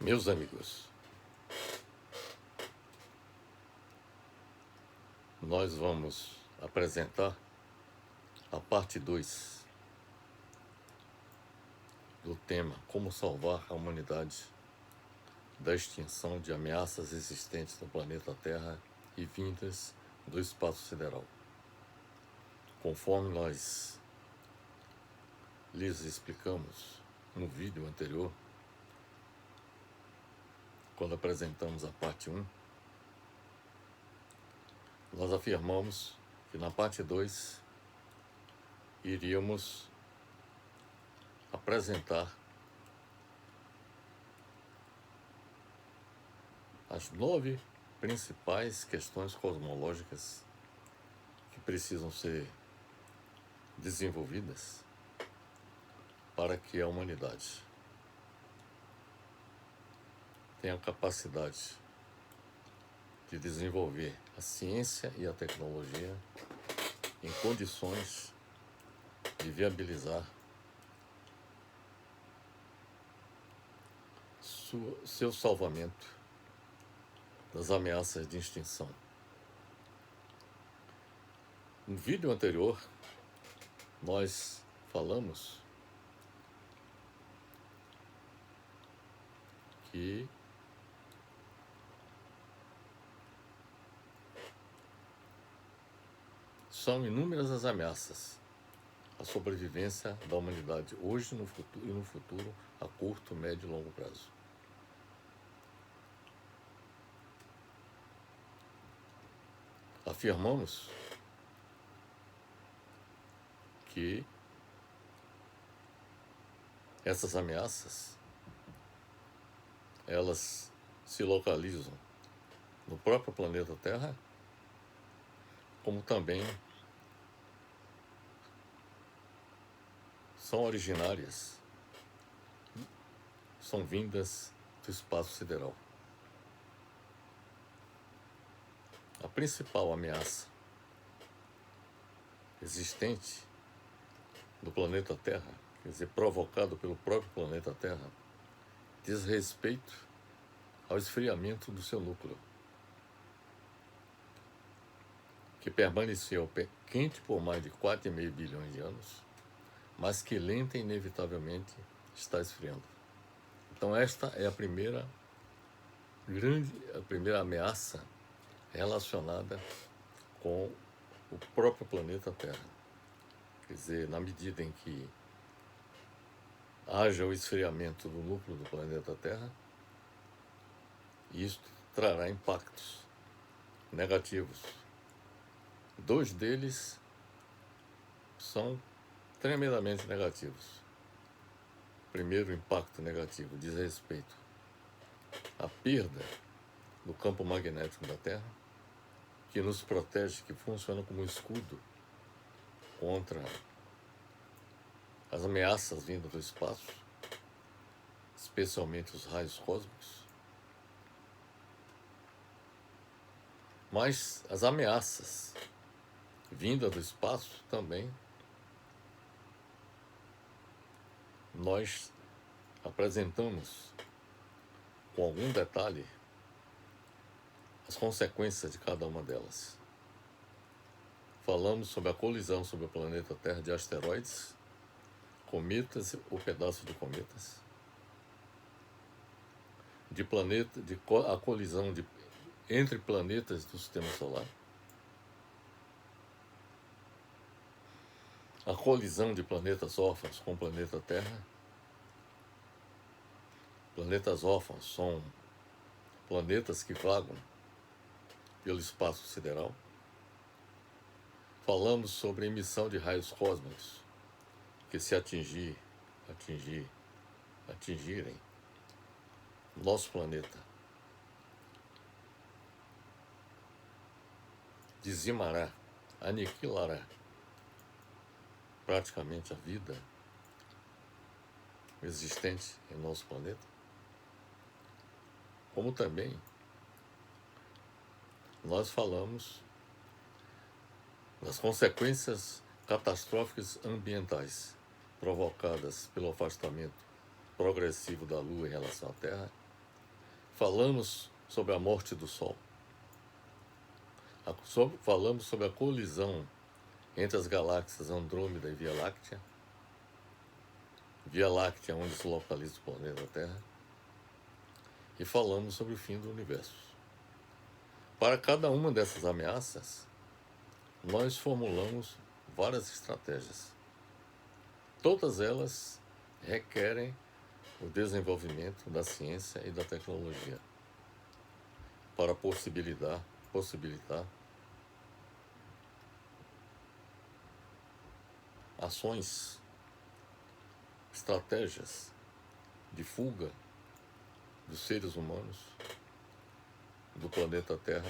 Meus amigos, nós vamos apresentar a parte 2 do tema Como salvar a humanidade da extinção de ameaças existentes no planeta Terra e vindas do espaço sideral. Conforme nós lhes explicamos no vídeo anterior, quando apresentamos a parte 1, nós afirmamos que na parte 2 iríamos apresentar as 9 principais questões cosmológicas que precisam ser desenvolvidas para que a humanidade tenha a capacidade de desenvolver a ciência e a tecnologia em condições de viabilizar seu salvamento das ameaças de extinção. No vídeo anterior, nós falamos que são inúmeras as ameaças à sobrevivência da humanidade hoje e no futuro a curto, médio e longo prazo. Afirmamos que essas ameaças elas se localizam no próprio planeta Terra, como também são originárias, são vindas do espaço sideral. A principal ameaça existente no planeta Terra, quer dizer, provocado pelo próprio planeta Terra, diz respeito ao esfriamento do seu núcleo, que permaneceu quente por mais de 4,5 bilhões de anos, mas que lenta e inevitavelmente está esfriando. Então esta é a primeira ameaça relacionada com o próprio planeta Terra. Quer dizer, na medida em que haja o esfriamento do núcleo do planeta Terra, isto trará impactos negativos. 2 deles são tremendamente negativos. O primeiro impacto negativo diz respeito à perda do campo magnético da Terra, que nos protege, que funciona como um escudo contra as ameaças vindas do espaço, especialmente os raios cósmicos. Mas as ameaças vindas do espaço também nós apresentamos com algum detalhe as consequências de cada uma delas. Falamos sobre a colisão sobre o planeta Terra de asteroides, cometas ou pedaços de cometas, a colisão entre planetas do Sistema Solar, a colisão de planetas órfãos com o planeta Terra. Planetas órfãos são planetas que vagam pelo espaço sideral. Falamos sobre a emissão de raios cósmicos que, se atingirem nosso planeta, dizimará, aniquilará praticamente a vida existente em nosso planeta. Como também nós falamos das consequências catastróficas ambientais provocadas pelo afastamento progressivo da Lua em relação à Terra falamos sobre a morte do Sol. Falamos sobre a colisão entre as galáxias Andrômeda e Via Láctea. Via Láctea, onde se localiza o planeta Terra. E falamos sobre o fim do universo. Para cada uma dessas ameaças, nós formulamos várias estratégias. Todas elas requerem o desenvolvimento da ciência e da tecnologia para possibilitar ações, estratégias de fuga dos seres humanos do planeta Terra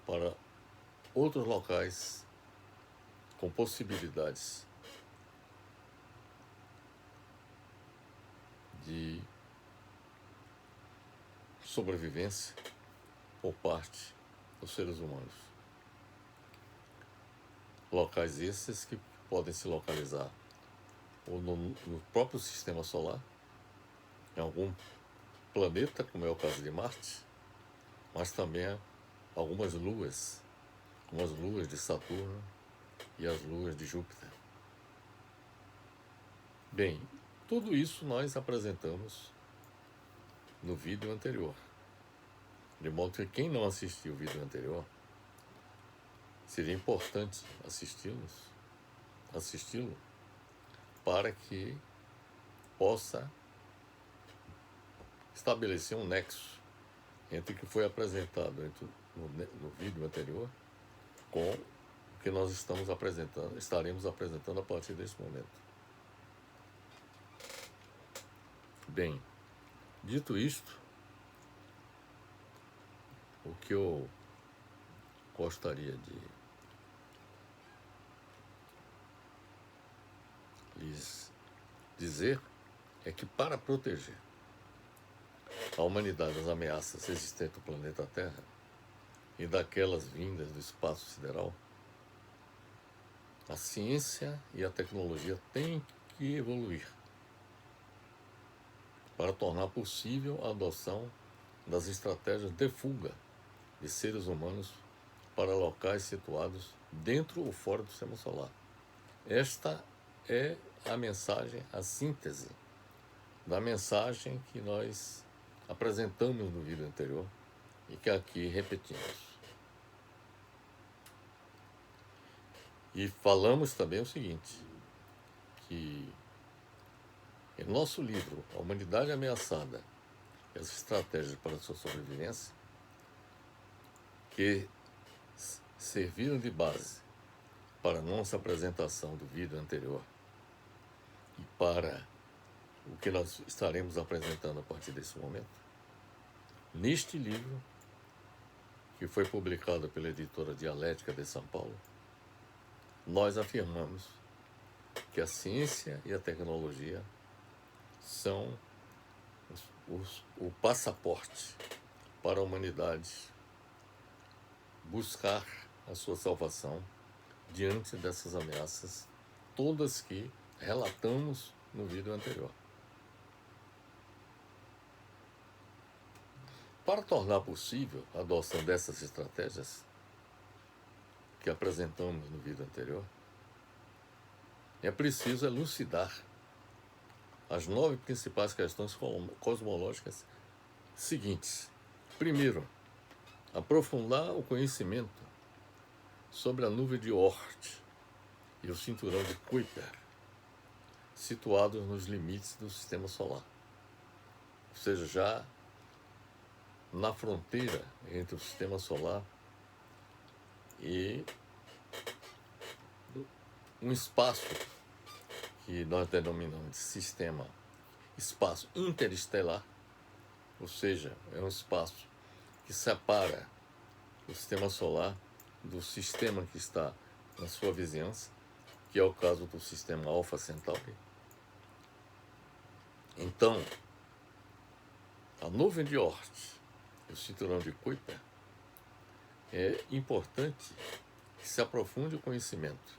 para outros locais com possibilidades de sobrevivência por parte dos seres humanos. Locais esses que podem se localizar ou no próprio sistema solar, em algum planeta, como é o caso de Marte, mas também algumas luas, como as luas de Saturno e as luas de Júpiter. Bem, tudo isso nós apresentamos no vídeo anterior. De modo que quem não assistiu o vídeo anterior, seria importante assisti-lo para que possa estabelecer um nexo entre o que foi apresentado no vídeo anterior com o que nós estaremos apresentando a partir desse momento. Bem, dito isto, o que eu gostaria de lhes dizer é que, para proteger a humanidade das ameaças existentes no planeta Terra e daquelas vindas do espaço sideral, a ciência e a tecnologia têm que evoluir para tornar possível a adoção das estratégias de fuga de seres humanos para locais situados dentro ou fora do sistema solar. Esta é a mensagem, a síntese da mensagem que nós apresentamos no vídeo anterior e que aqui repetimos. E falamos também o seguinte, que em nosso livro, A Humanidade Ameaçada e as Estratégias para a Sua Sobrevivência, que serviram de base para a nossa apresentação do vídeo anterior e para o que nós estaremos apresentando a partir desse momento, neste livro, que foi publicado pela editora Dialética de São Paulo, nós afirmamos que a ciência e a tecnologia são o passaporte para a humanidade buscar a sua salvação diante dessas ameaças, todas que relatamos no vídeo anterior. Para tornar possível a adoção dessas estratégias que apresentamos no vídeo anterior, é preciso elucidar as 9 principais questões cosmológicas seguintes. Primeiro, aprofundar o conhecimento sobre a nuvem de Oort e o cinturão de Kuiper, situados nos limites do sistema solar, ou seja, já na fronteira entre o sistema solar e um espaço que nós denominamos de espaço interestelar, ou seja, é um espaço que separa o sistema solar do sistema que está na sua vizinhança, que é o caso do sistema Alpha Centauri. Então, a nuvem de Oort e o cinturão de Kuiper, é importante que se aprofunde o conhecimento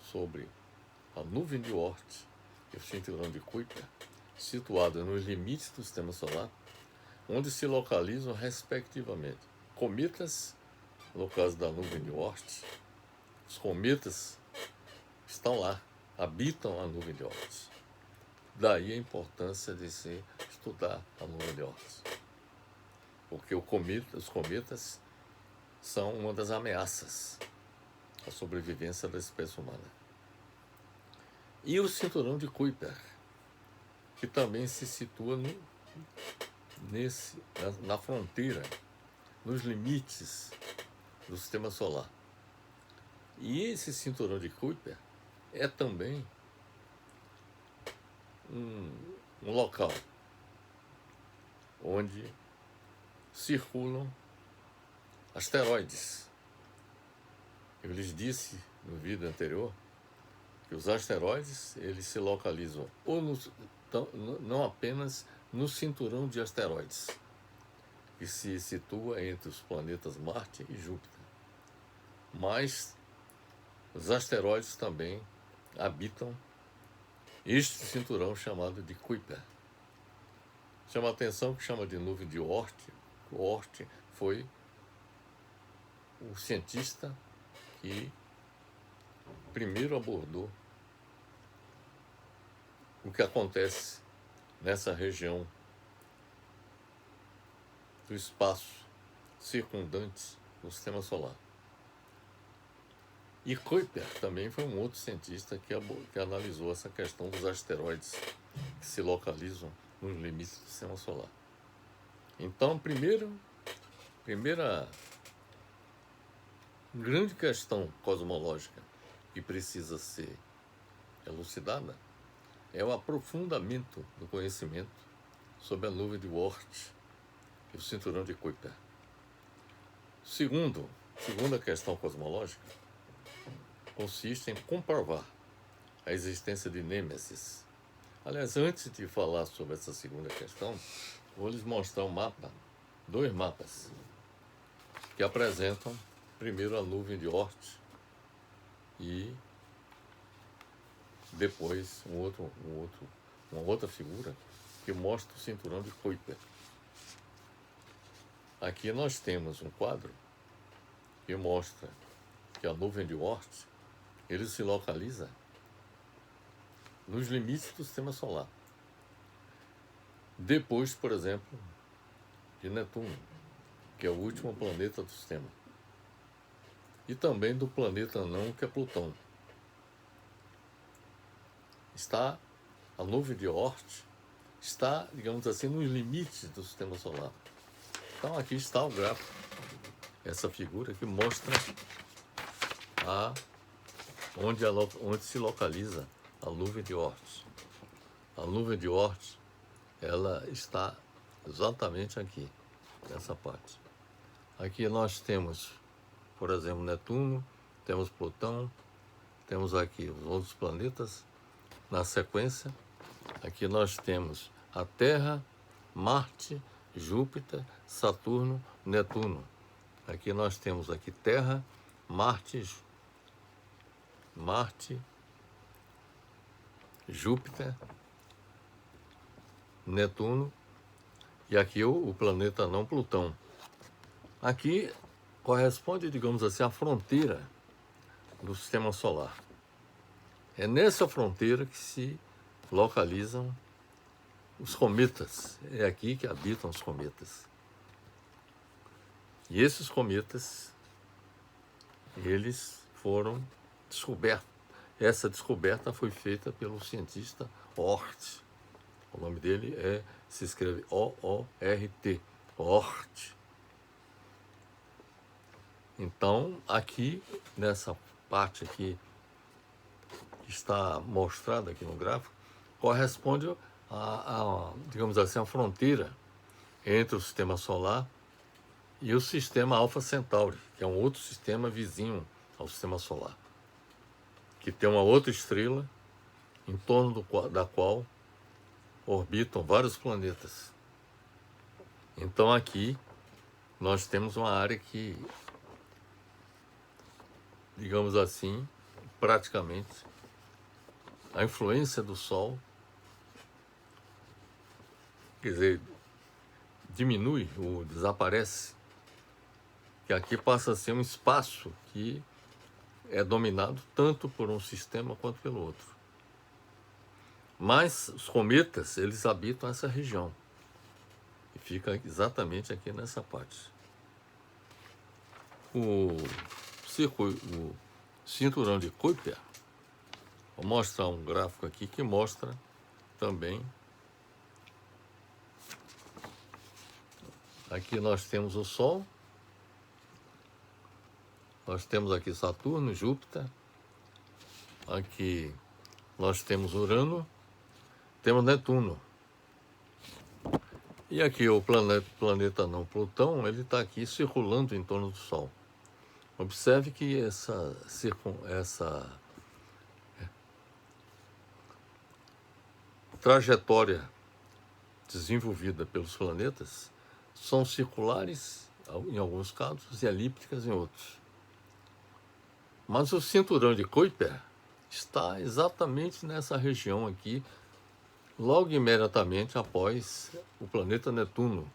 sobre a nuvem de Oort e o cinturão de Kuiper, situado nos limites do sistema solar, onde se localizam respectivamente cometas, no caso da nuvem de Oort. Os cometas estão lá, habitam a nuvem de Oort. Daí a importância de se estudar a nuvem de Oort. Porque os cometas são uma das ameaças à sobrevivência da espécie humana. E o cinturão de Kuiper, que também se situa na fronteira, nos limites do sistema solar. E esse cinturão de Kuiper é também um local onde circulam asteroides. Eu lhes disse no vídeo anterior que os asteroides, eles se localizam não apenas no cinturão de asteroides, que se situa entre os planetas Marte e Júpiter, mas os asteroides também habitam este cinturão chamado de Kuiper. Chama a atenção que chama de nuvem de Oort. Oort foi o cientista que primeiro abordou o que acontece nessa região do espaço circundante no sistema solar. E Kuiper também foi um outro cientista que analisou essa questão dos asteroides que se localizam nos limites do sistema solar. Então, primeira grande questão cosmológica que precisa ser elucidada é o aprofundamento do conhecimento sobre a nuvem de Oort e o cinturão de Kuiper. Segunda questão cosmológica consiste em comprovar a existência de Nêmesis. Aliás, antes de falar sobre essa segunda questão, vou lhes mostrar dois mapas, que apresentam primeiro a nuvem de Oort e depois uma outra figura que mostra o cinturão de Kuiper. Aqui nós temos um quadro que mostra que a nuvem de Oort ele se localiza nos limites do sistema solar. Depois, por exemplo, de Netuno, que é o último planeta do sistema. E também do planeta anão, que é Plutão. A nuvem de Oort está, digamos assim, nos limites do sistema solar. Então aqui está o gráfico, essa figura que mostra onde se localiza a nuvem de Oort. A nuvem de Oort, ela está exatamente aqui, nessa parte. Aqui nós temos, por exemplo, Netuno, temos Plutão, temos aqui os outros planetas. Na sequência, aqui nós temos a Terra, Marte, Júpiter, Saturno, Netuno. Aqui nós temos aqui Terra, Marte, Júpiter, Netuno e aqui o planeta não Plutão. Aqui corresponde, digamos assim, à fronteira do sistema solar. É nessa fronteira que se localizam os cometas. É aqui que habitam os cometas. E esses cometas, eles foram descobertos. Essa descoberta foi feita pelo cientista Oort. O nome dele se escreve O-O-R-T, Oort. Então, aqui, nessa parte aqui, que está mostrada aqui no gráfico, corresponde digamos assim, a fronteira entre o sistema solar e o sistema Alfa Centauri, que é um outro sistema vizinho ao sistema solar, que tem uma outra estrela em torno da qual orbitam vários planetas. Então aqui nós temos uma área que, digamos assim, praticamente a influência do Sol, quer dizer, diminui ou desaparece, que aqui passa a ser um espaço que é dominado tanto por um sistema quanto pelo outro. Mas os cometas, eles habitam essa região. E fica exatamente aqui nessa parte. O cinturão de Kuiper, vou mostrar um gráfico aqui que mostra também. Aqui nós temos o Sol, nós temos aqui Saturno, Júpiter, aqui nós temos Urano, temos Netuno. E aqui o planeta não, Plutão, ele está aqui circulando em torno do Sol. Observe que essa trajetória desenvolvida pelos planetas são circulares em alguns casos e elípticas em outros. Mas o cinturão de Kuiper está exatamente nessa região aqui, logo imediatamente após o planeta Netuno,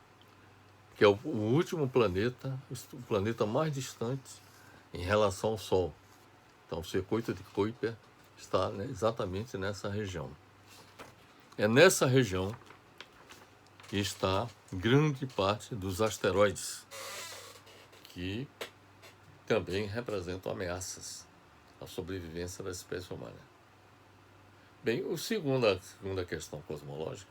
que é o último planeta, o planeta mais distante em relação ao Sol. Então o circuito de Kuiper está exatamente nessa região. É nessa região que está grande parte dos asteroides, que também representam ameaças à sobrevivência da espécie humana. Bem, a segunda questão cosmológica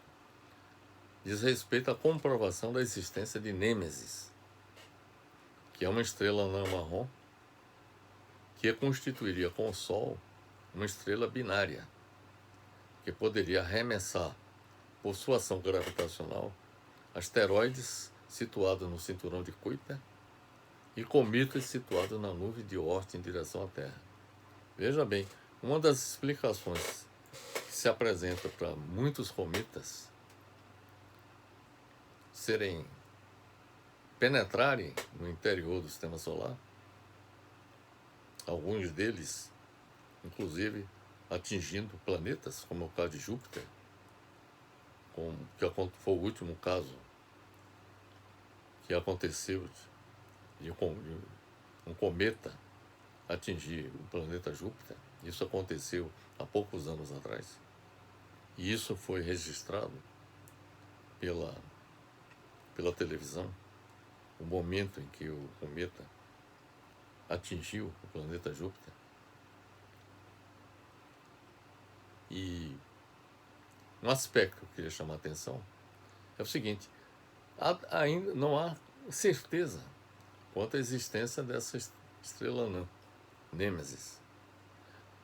diz respeito à comprovação da existência de Nêmesis, que é uma estrela anã marrom que constituiria com o Sol uma estrela binária, que poderia arremessar, por sua ação gravitacional, asteroides situados no cinturão de Kuiper e cometas situados na nuvem de Oort em direção à Terra. Veja bem, uma das explicações que se apresenta para muitos cometas penetrarem no interior do Sistema Solar, alguns deles, inclusive, atingindo planetas, como é o caso de Júpiter, que foi o último caso que aconteceu de um cometa atingir o planeta Júpiter. Isso aconteceu há poucos anos atrás. E isso foi registrado pela televisão, o momento em que o cometa atingiu o planeta Júpiter. E um aspecto que eu queria chamar a atenção é o seguinte: ainda não há certeza quanto à existência dessa estrela anã, Nêmesis.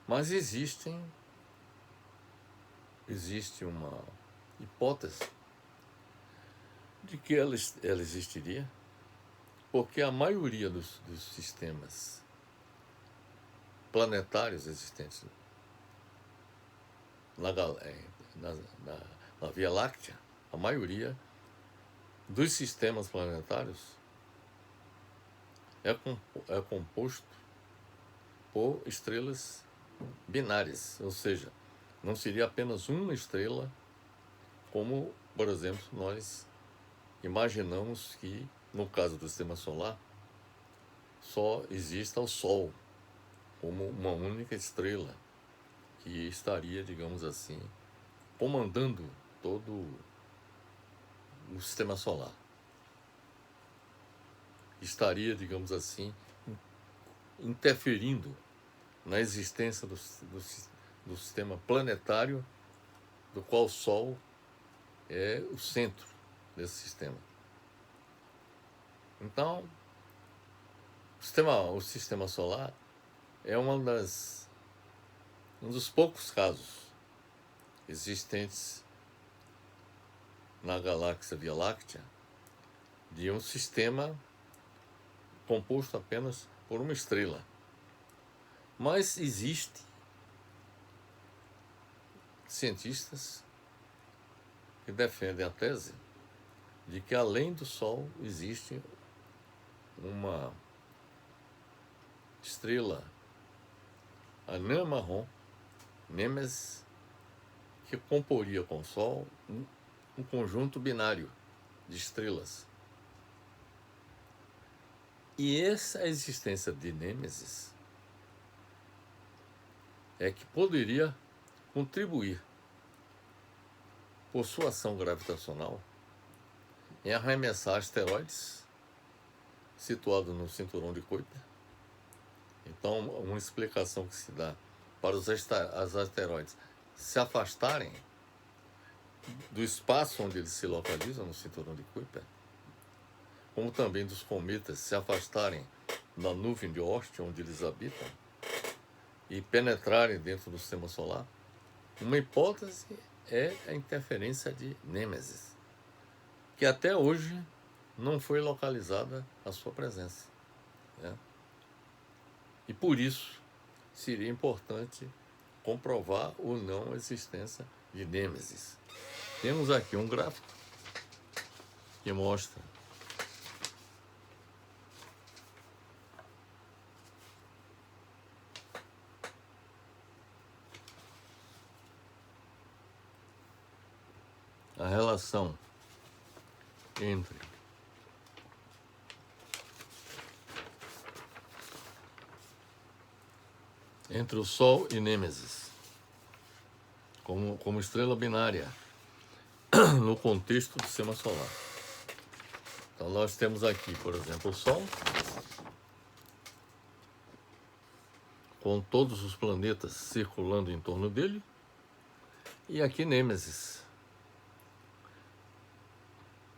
Mas existe uma hipótese de que ela existiria, porque a maioria dos sistemas planetários existentes na Via Láctea, a maioria dos sistemas planetários é composto por estrelas binárias, ou seja, não seria apenas uma estrela, como, por exemplo, nós imaginamos que, no caso do Sistema Solar, só exista o Sol como uma única estrela que estaria, digamos assim, comandando todo o Sistema Solar. Estaria, digamos assim, interferindo na existência do sistema planetário, do qual o Sol é o centro desse sistema. Então, o sistema solar é um dos poucos casos existentes na galáxia Via Láctea de um sistema composto apenas por uma estrela. Mas existem cientistas que defendem a tese de que além do Sol existe uma estrela anã marrom, Nêmesis, que comporia com o Sol um conjunto binário, de estrelas. E essa existência de Nêmesis é que poderia contribuir, por sua ação gravitacional, em arremessar asteroides situados no cinturão de Kuiper. Então, uma explicação que se dá para os asteroides se afastarem do espaço onde eles se localizam, no cinturão de Kuiper, como também dos cometas se afastarem da nuvem de Oort, onde eles habitam, e penetrarem dentro do sistema solar. Uma hipótese é a interferência de Nêmesis, que até hoje não foi localizada a sua presença, né? E por isso seria importante comprovar ou não a existência de Nêmesis. Temos aqui um gráfico que mostra a relação entre o Sol e Nêmesis, como estrela binária, no contexto do sistema solar. Então nós temos aqui, por exemplo, o Sol, com todos os planetas circulando em torno dele, e aqui Nêmesis,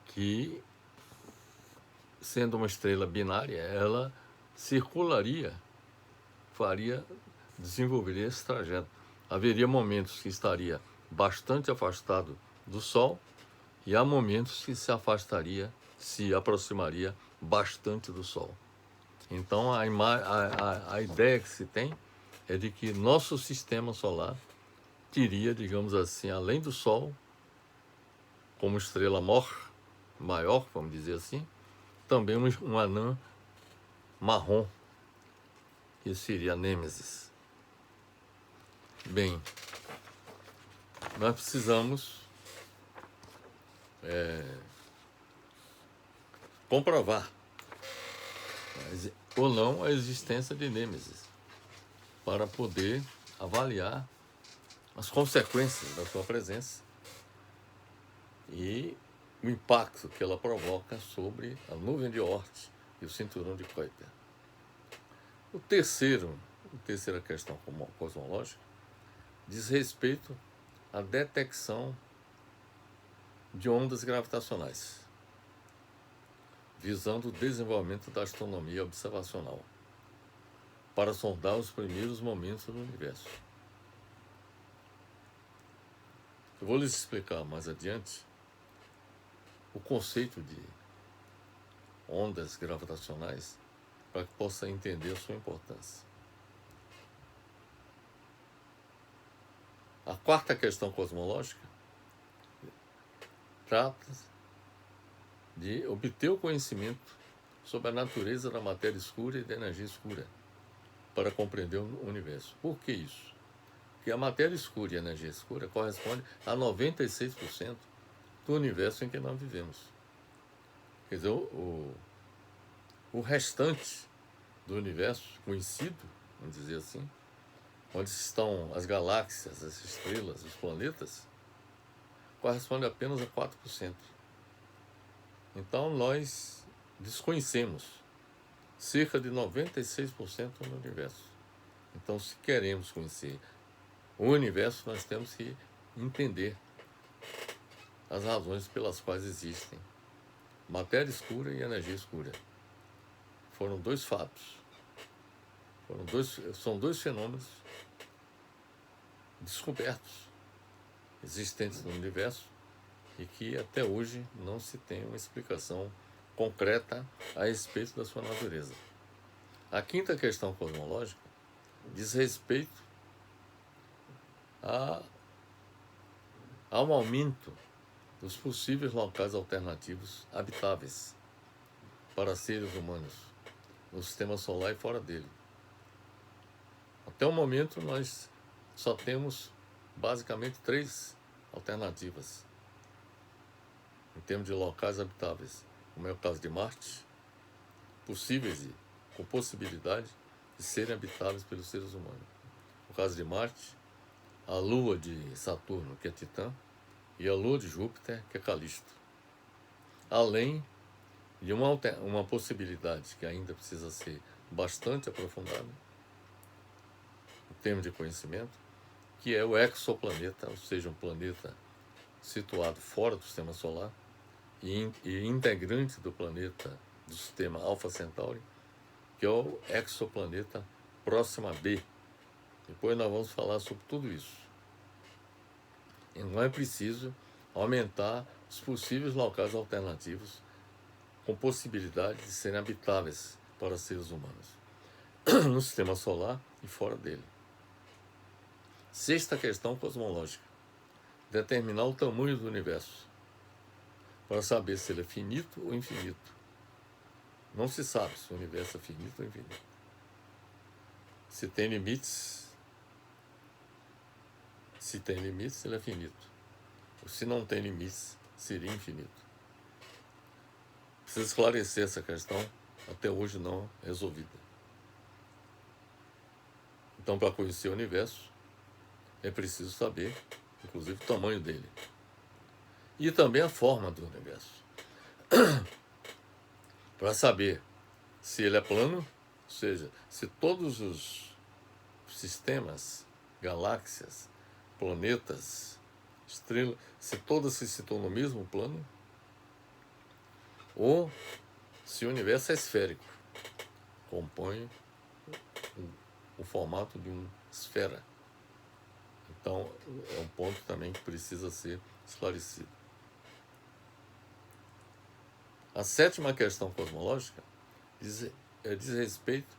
que, sendo uma estrela binária, ela circularia, desenvolveria esse trajeto. Haveria momentos que estaria bastante afastado do Sol e há momentos que se aproximaria bastante do Sol. Então a ideia que se tem é de que nosso sistema solar teria, digamos assim, além do Sol, como estrela maior, vamos dizer assim, também um anã marrom, que seria Nêmesis. Bem, nós precisamos comprovar ou não a existência de Nêmesis para poder avaliar as consequências da sua presença e o impacto que ela provoca sobre a nuvem de Oort e o cinturão de Kuiper. A terceira questão cosmológica diz respeito à detecção de ondas gravitacionais, visando o desenvolvimento da astronomia observacional, para sondar os primeiros momentos do universo. Eu vou lhes explicar mais adiante o conceito de ondas gravitacionais para que possa entender a sua importância. A quarta questão cosmológica trata de obter o conhecimento sobre a natureza da matéria escura e da energia escura para compreender o universo. Por que isso? Porque a matéria escura e a energia escura correspondem a 96% do universo em que nós vivemos. Quer dizer, o restante do universo conhecido, vamos dizer assim, onde estão as galáxias, as estrelas, os planetas, corresponde apenas a 4%. Então nós desconhecemos cerca de 96% do universo. Então, se queremos conhecer o universo, nós temos que entender as razões pelas quais existem matéria escura e energia escura. Foram dois fatos, são dois fenômenos descobertos, existentes no universo, e que até hoje não se tem uma explicação concreta a respeito da sua natureza. A quinta questão cosmológica diz respeito ao aumento dos possíveis locais alternativos habitáveis para seres humanos no sistema solar e fora dele. Até o momento nós só temos basicamente 3 alternativas em termos de locais habitáveis, como é o caso de Marte, possíveis e com possibilidade de serem habitáveis pelos seres humanos. No caso de Marte, a lua de Saturno, que é Titã, e a lua de Júpiter, que é Calisto. Além de uma possibilidade que ainda precisa ser bastante aprofundada, em termos de conhecimento, que é o exoplaneta, ou seja, um planeta situado fora do sistema solar e integrante do planeta do sistema Alpha Centauri, que é o exoplaneta Próxima B. Depois nós vamos falar sobre tudo isso. E não é preciso aumentar os possíveis locais alternativos com possibilidade de serem habitáveis para seres humanos, no sistema solar e fora dele. Sexta questão cosmológica: determinar o tamanho do universo, para saber se ele é finito ou infinito. Não se sabe se o universo é finito ou infinito. Se tem limites, ele é finito. Ou se não tem limites, seria infinito. Precisa esclarecer essa questão, até hoje não resolvida. Então, para conhecer o universo, é preciso saber, inclusive, o tamanho dele. E também a forma do universo. Para saber se ele é plano, ou seja, se todos os sistemas, galáxias, planetas, estrelas, se todas se situam no mesmo plano, ou se o universo é esférico, compõe o formato de uma esfera. Então, é um ponto também que precisa ser esclarecido. A sétima questão cosmológica diz respeito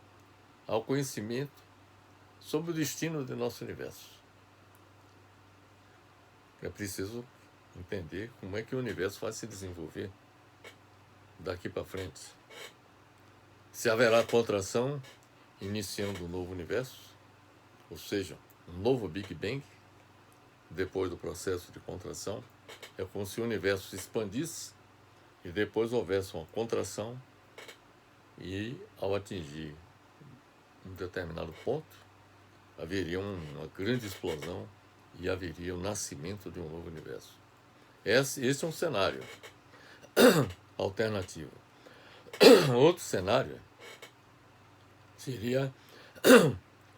ao conhecimento sobre o destino do nosso universo. É preciso entender como é que o universo vai se desenvolver daqui para frente. Se haverá contração iniciando um novo universo, ou seja, um novo Big Bang, depois do processo de contração, é como se o universo se expandisse e depois houvesse uma contração e, ao atingir um determinado ponto, haveria uma grande explosão e haveria o nascimento de um novo universo. Esse é um cenário alternativo. Outro cenário seria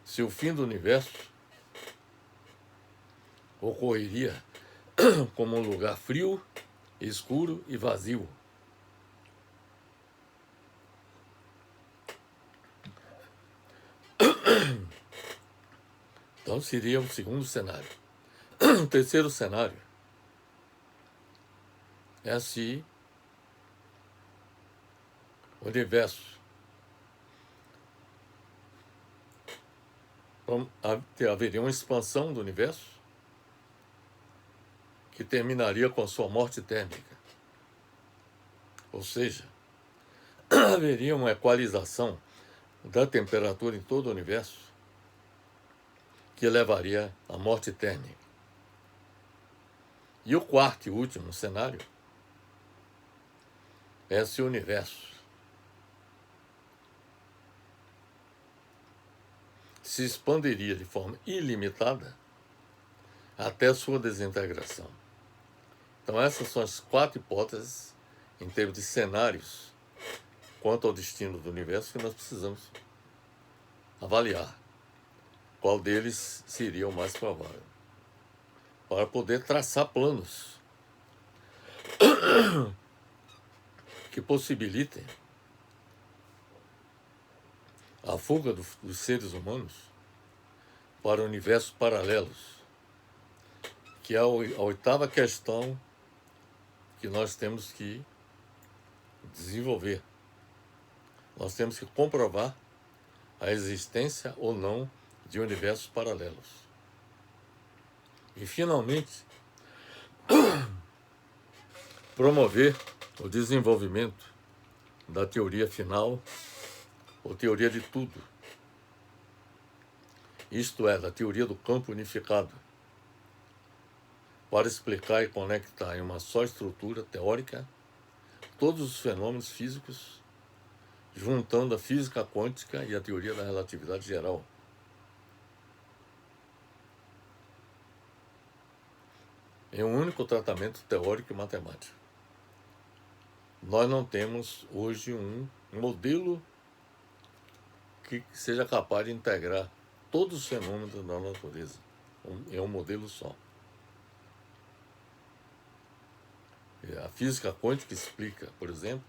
se o fim do universo ocorreria como um lugar frio, escuro e vazio. Então seria o segundo cenário. O terceiro cenário é se o universo haveria uma expansão do universo que terminaria com a sua morte térmica. Ou seja, haveria uma equalização da temperatura em todo o universo que levaria à morte térmica. E o quarto e último cenário é se o universo se expandiria de forma ilimitada até sua desintegração. Então essas são as quatro hipóteses em termos de cenários quanto ao destino do universo que nós precisamos avaliar. Qual deles seria o mais provável? Para poder traçar planos que possibilitem a fuga dos seres humanos para universos paralelos, que é a oitava questão que nós temos que desenvolver. Nós temos que comprovar a existência ou não de universos paralelos. E, finalmente, promover o desenvolvimento da teoria final, ou teoria de tudo. Isto é, da teoria do campo unificado, para explicar e conectar em uma só estrutura teórica todos os fenômenos físicos, juntando a física quântica e a teoria da relatividade geral. Em um único tratamento teórico e matemático. Nós não temos hoje um modelo que seja capaz de integrar todos os fenômenos da natureza. É um modelo só. A física quântica explica, por exemplo,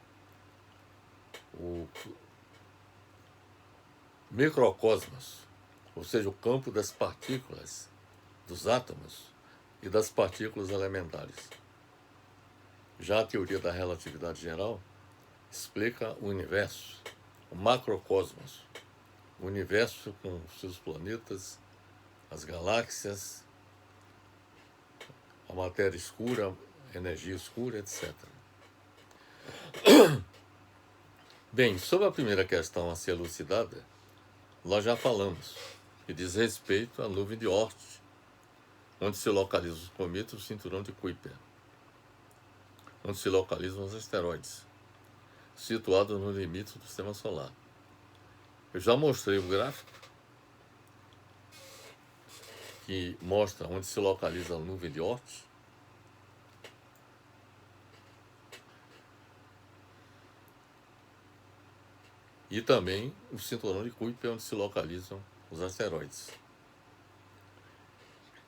o microcosmos, ou seja, o campo das partículas, dos átomos e das partículas elementares. Já a teoria da relatividade geral explica o universo, o macrocosmos, o universo com seus planetas, as galáxias, a matéria escura, a energia escura, etc. Bem, sobre a primeira questão a ser elucidada, nós já falamos, que diz respeito à nuvem de Oort, onde se localizam os cometas e o cinturão de Kuiper, onde se localizam os asteroides, situados no limite do sistema solar. Eu já mostrei o gráfico que mostra onde se localiza a nuvem de Oort. E também o cinturão de Kuiper, onde se localizam os asteroides.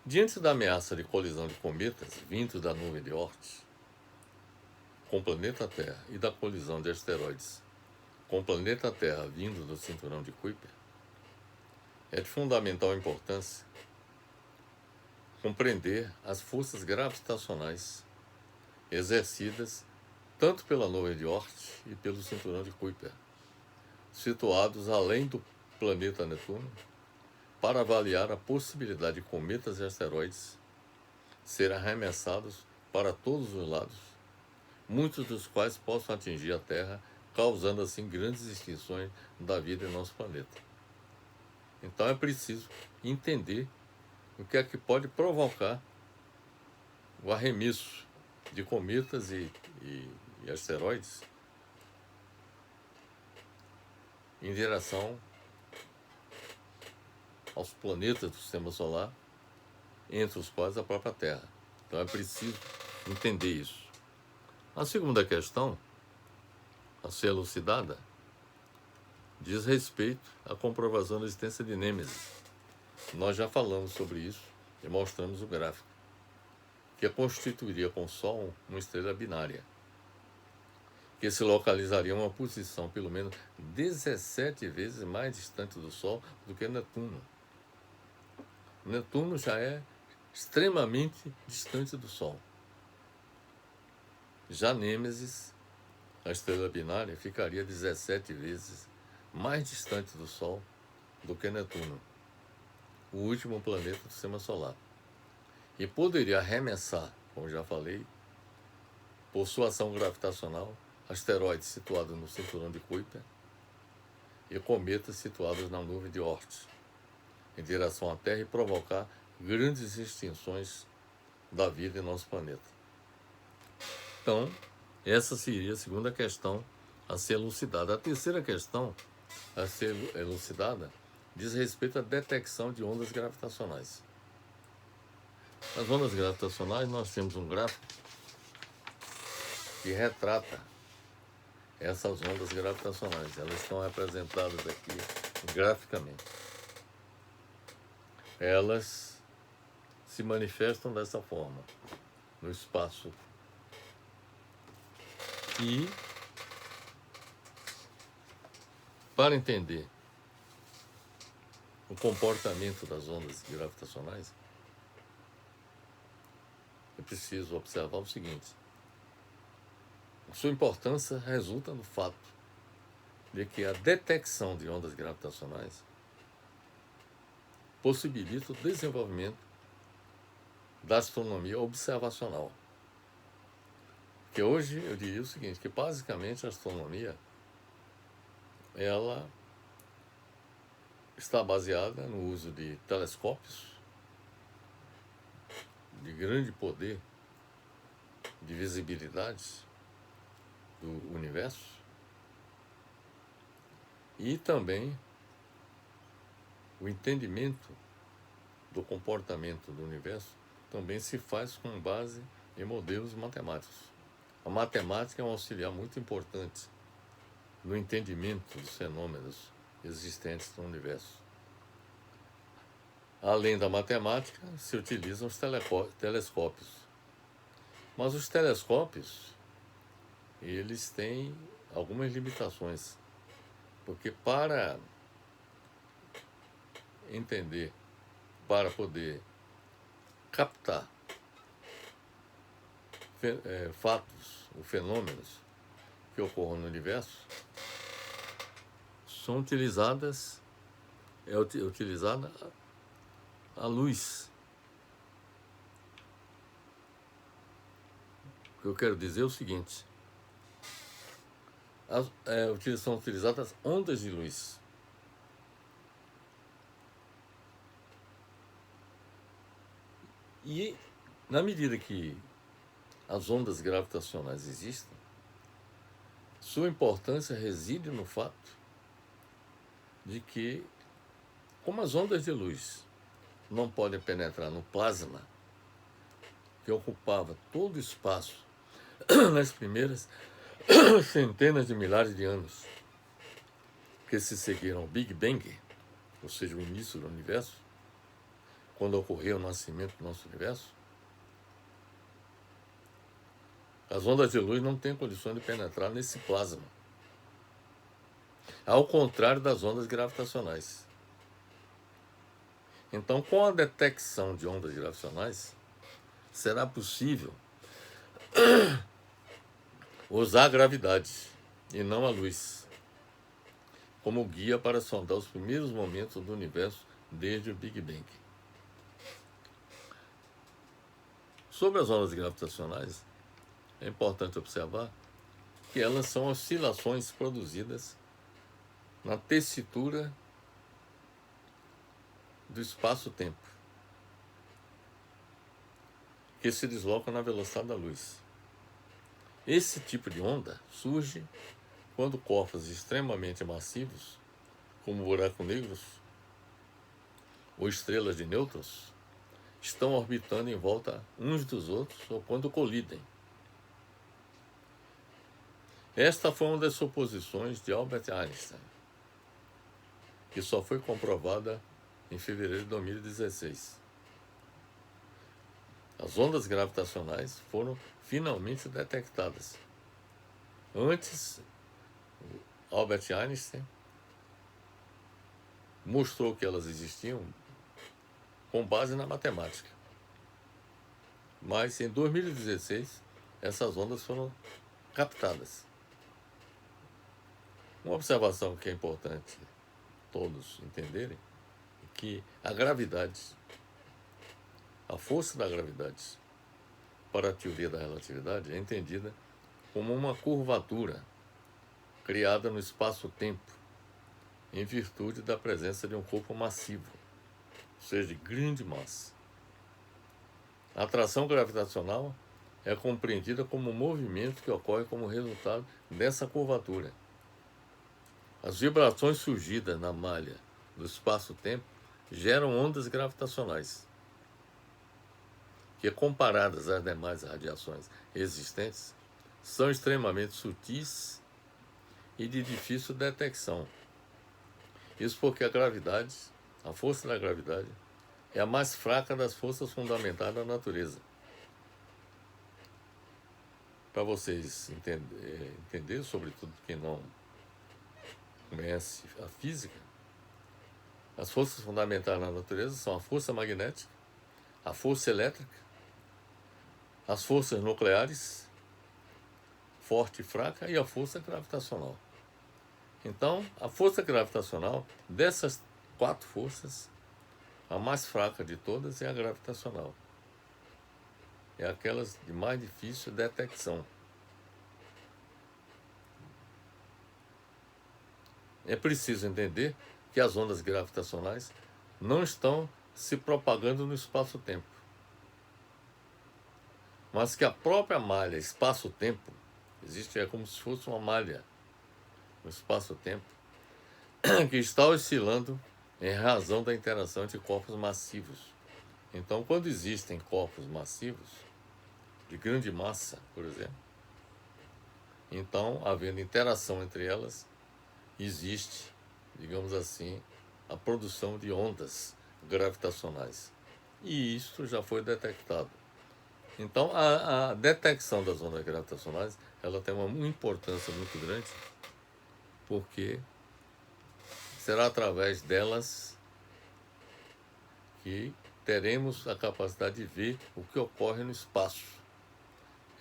Diante da ameaça de colisão de cometas vindos da nuvem de Oort com o planeta Terra e da colisão de asteroides com o planeta Terra vindo do cinturão de Kuiper, é de fundamental importância compreender as forças gravitacionais exercidas tanto pela nuvem de Oort e pelo cinturão de Kuiper, situados além do planeta Netuno, para avaliar a possibilidade de cometas e asteroides serem arremessados para todos os lados, muitos dos quais possam atingir a Terra, causando assim grandes extinções da vida em nosso planeta. Então é preciso entender o que é que pode provocar o arremesso de cometas e asteroides em direção aos planetas do sistema solar, entre os quais a própria Terra. Então é preciso entender isso. A segunda questão, a ser elucidada, diz respeito à comprovação da existência de Nêmesis. Nós já falamos sobre isso e mostramos o gráfico, que constituiria com o Sol uma estrela binária, que se localizaria em uma posição pelo menos 17 vezes mais distante do Sol do que Netuno. Netuno já é extremamente distante do Sol. Já Nêmesis, a estrela binária, ficaria 17 vezes mais distante do Sol do que Netuno, o último planeta do sistema solar. E poderia arremessar, como já falei, por sua ação gravitacional, asteroides situados no cinturão de Kuiper e cometas situados na nuvem de Oort, em direção à Terra, e provocar grandes extinções da vida em nosso planeta. Então, essa seria a segunda questão a ser elucidada. A terceira questão a ser elucidada diz respeito à detecção de ondas gravitacionais. As ondas gravitacionais, nós temos um gráfico que retrata essas ondas gravitacionais. Elas estão representadas aqui graficamente. Elas se manifestam dessa forma no espaço. E, para entender o comportamento das ondas gravitacionais, é preciso observar o seguinte: sua importância resulta no fato de que a detecção de ondas gravitacionais possibilita o desenvolvimento da astronomia observacional. Que hoje eu diria o seguinte, que basicamente a astronomia ela está baseada no uso de telescópios, de grande poder, de visibilidade do universo, e também o entendimento do comportamento do universo também se faz com base em modelos matemáticos. A matemática é um auxiliar muito importante no entendimento dos fenômenos existentes no universo. Além da matemática, se utilizam os telescópios. Mas os telescópios, eles têm algumas limitações, porque para entender, para poder captar fatos ou fenômenos que ocorram no universo, são utilizada a luz. O que eu quero dizer é o seguinte: são utilizadas ondas de luz. E, na medida que as ondas gravitacionais existem, sua importância reside no fato de que, como as ondas de luz não podem penetrar no plasma, que ocupava todo o espaço nas primeiras centenas de milhares de anos que se seguiram ao Big Bang, ou seja, o início do universo, quando ocorreu o nascimento do nosso universo, as ondas de luz não têm condições de penetrar nesse plasma, ao contrário das ondas gravitacionais. Então, com a detecção de ondas gravitacionais, será possível usar a gravidade e não a luz como guia para sondar os primeiros momentos do universo desde o Big Bang. Sobre as ondas gravitacionais, é importante observar que elas são oscilações produzidas na tessitura do espaço-tempo, que se deslocam na velocidade da luz. Esse tipo de onda surge quando corpos extremamente massivos, como buracos negros ou estrelas de nêutrons, estão orbitando em volta uns dos outros ou quando colidem. Esta foi uma das suposições de Albert Einstein, que só foi comprovada em fevereiro de 2016. As ondas gravitacionais foram finalmente detectadas. Antes, Albert Einstein mostrou que elas existiam com base na matemática. Mas em 2016, essas ondas foram captadas. Uma observação que é importante todos entenderem é que a gravidade, a força da gravidade, para a teoria da relatividade, é entendida como uma curvatura criada no espaço-tempo em virtude da presença de um corpo massivo, ou seja, de grande massa. A atração gravitacional é compreendida como um movimento que ocorre como resultado dessa curvatura. As vibrações surgidas na malha do espaço-tempo geram ondas gravitacionais, que, comparadas às demais radiações existentes, são extremamente sutis e de difícil detecção. Isso porque a gravidade, a força da gravidade, é a mais fraca das forças fundamentais da natureza. Para vocês entenderem, sobretudo quem não conhece a física, as forças fundamentais da natureza são a força magnética, a força elétrica, as forças nucleares, forte e fraca, e a força gravitacional. Então, a força gravitacional, dessas 4 forças, a mais fraca de todas é a gravitacional. É aquelas de mais difícil detecção. É preciso entender que as ondas gravitacionais não estão se propagando no espaço-tempo. mas que a própria malha espaço-tempo, existe, é como se fosse uma malha, um espaço-tempo, que está oscilando em razão da interação entre corpos massivos. Então, quando existem corpos massivos, de grande massa, por exemplo, então, havendo interação entre elas, existe, digamos assim, a produção de ondas gravitacionais. E isso já foi detectado. Então, a detecção das ondas gravitacionais, ela tem uma importância muito grande, porque será através delas que teremos a capacidade de ver o que ocorre no espaço.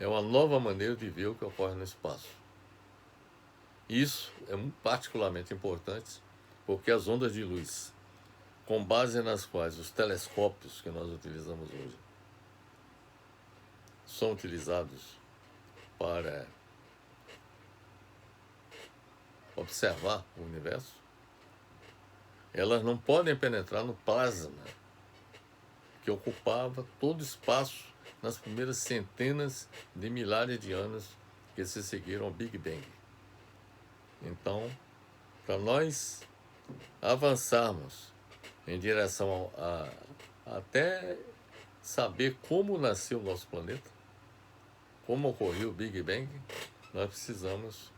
É uma nova maneira de ver o que ocorre no espaço. Isso é particularmente importante porque as ondas de luz, com base nas quais os telescópios que nós utilizamos hoje são utilizados para observar o universo, elas não podem penetrar no plasma que ocupava todo o espaço nas primeiras centenas de milhares de anos que se seguiram ao Big Bang. Então, para nós avançarmos em direção até saber como nasceu o nosso planeta, como ocorreu o Big Bang, nós precisamos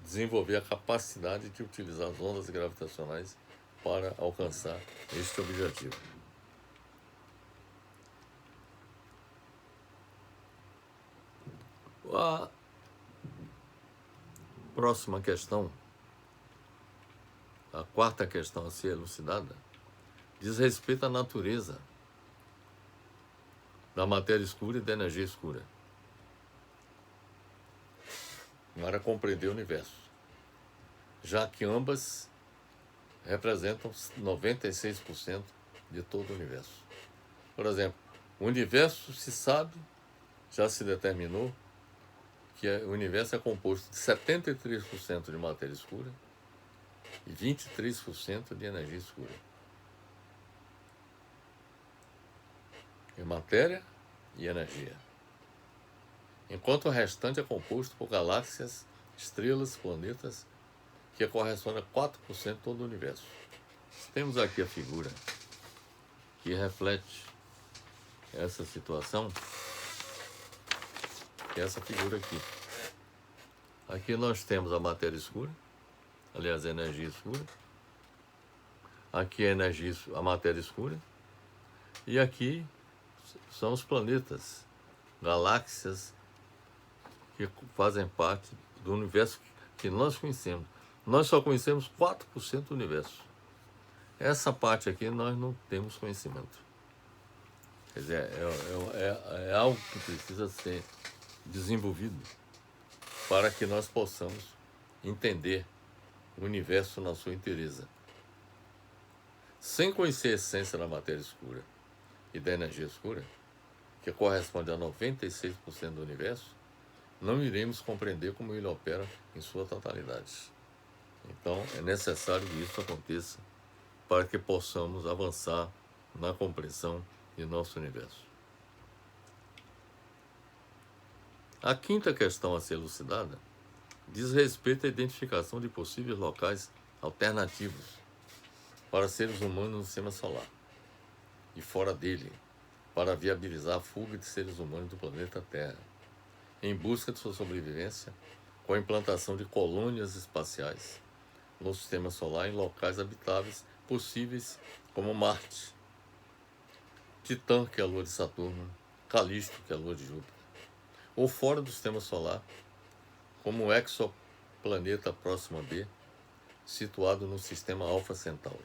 desenvolver a capacidade de utilizar as ondas gravitacionais para alcançar este objetivo. A próxima questão, a quarta questão a ser elucidada, diz respeito à natureza da matéria escura e da energia escura, para compreender o universo, já que ambas representam 96% de todo o universo. Por exemplo, o universo se sabe, já se determinou, que o universo é composto de 73% de matéria escura e 23% de energia escura. É matéria e energia. Enquanto o restante é composto por galáxias, estrelas, planetas, que corresponde a 4% de todo o universo. Temos aqui a figura que reflete essa situação, que é essa figura aqui. Aqui nós temos a matéria escura, aliás, a energia escura. Aqui é a matéria escura. E aqui são os planetas, galáxias, que fazem parte do universo que nós conhecemos. Nós só conhecemos 4% do universo. Essa parte aqui nós não temos conhecimento. Quer dizer, é algo que precisa ser desenvolvido para que nós possamos entender o universo na sua inteireza. Sem conhecer a essência da matéria escura e da energia escura, que corresponde a 96% do universo, não iremos compreender como ele opera em sua totalidade. Então, é necessário que isso aconteça para que possamos avançar na compreensão de nosso universo. A quinta questão a ser elucidada diz respeito à identificação de possíveis locais alternativos para seres humanos no sistema solar e fora dele, para viabilizar a fuga de seres humanos do planeta Terra, em busca de sua sobrevivência, com a implantação de colônias espaciais no sistema solar em locais habitáveis possíveis como Marte, Titã, que é a lua de Saturno, Calisto, que é a lua de Júpiter, ou fora do sistema solar, como o exoplaneta Próxima B, situado no sistema Alfa Centauri.